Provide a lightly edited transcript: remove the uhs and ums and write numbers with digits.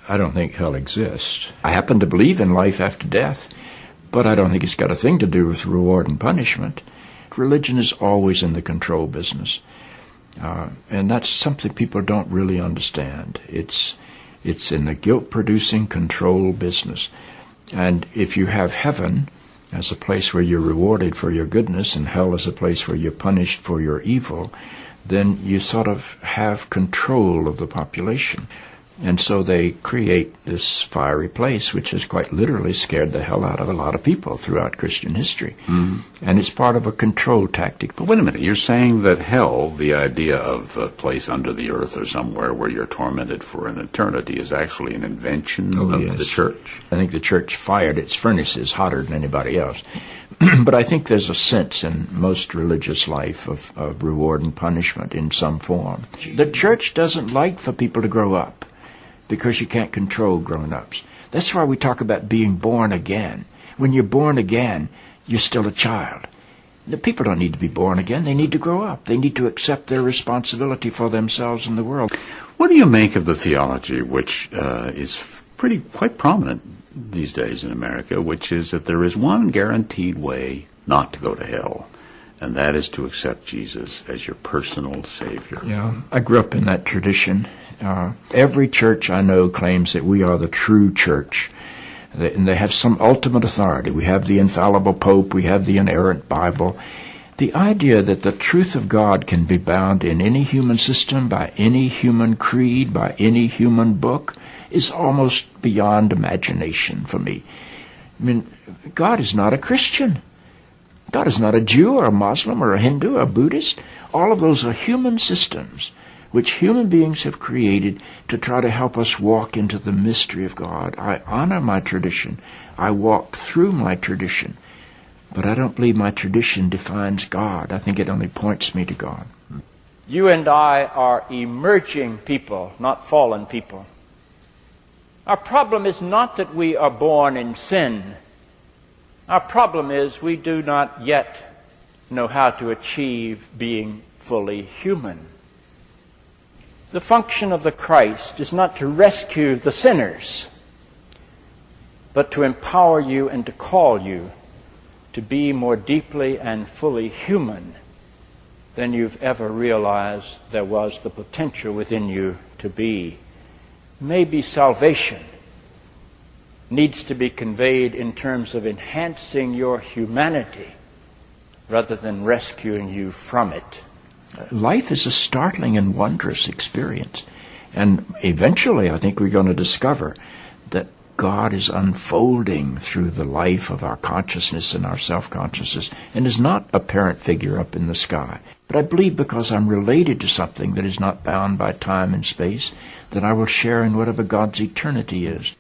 I don't think hell exists. I happen to believe in life after death, but I don't think it's got a thing to do with reward and punishment. Religion is always in the control business. And that's something people don't really understand. It's in the guilt-producing control business. And if you have heaven as a place where you're rewarded for your goodness and hell as a place where you're punished for your evil, then you sort of have control of the population. And so they create this fiery place, which has quite literally scared the hell out of a lot of people throughout Christian history. Mm. And it's part of a control tactic. But wait a minute, you're saying that hell, the idea of a place under the earth or somewhere where you're tormented for an eternity, is actually an invention of the church? I think the church fired its furnaces hotter than anybody else. But I think there's a sense in most religious life of reward and punishment in some form. The church doesn't like for people to grow up, because you can't control grown-ups. That's why we talk about being born again. When you're born again, you're still a child. The people don't need to be born again. They need to grow up. They need to accept their responsibility for themselves and the world. What do you make of the theology, which is quite prominent these days in America, which is that there is one guaranteed way not to go to hell, and that is to accept Jesus as your personal Savior? Yeah, I grew up in that tradition. Every church I know claims that we are the true church, and they have some ultimate authority. We have the infallible Pope, we have the inerrant Bible. The idea that the truth of God can be bound in any human system, by any human creed, by any human book, is almost beyond imagination for me. I mean, God is not a Christian. God is not a Jew or a Muslim or a Hindu or a Buddhist. All of those are human systems which human beings have created to try to help us walk into the mystery of God. I honor my tradition. I walk through my tradition. But I don't believe my tradition defines God. I think it only points me to God. You and I are emerging people, not fallen people. Our problem is not that we are born in sin. Our problem is we do not yet know how to achieve being fully human. The function of the Christ is not to rescue the sinners, but to empower you and to call you to be more deeply and fully human than you've ever realized there was the potential within you to be. Maybe salvation needs to be conveyed in terms of enhancing your humanity rather than rescuing you from it. Life is a startling and wondrous experience. And eventually, I think we're going to discover that God is unfolding through the life of our consciousness and our self-consciousness and is not a parent figure up in the sky. But I believe because I'm related to something that is not bound by time and space, that I will share in whatever God's eternity is.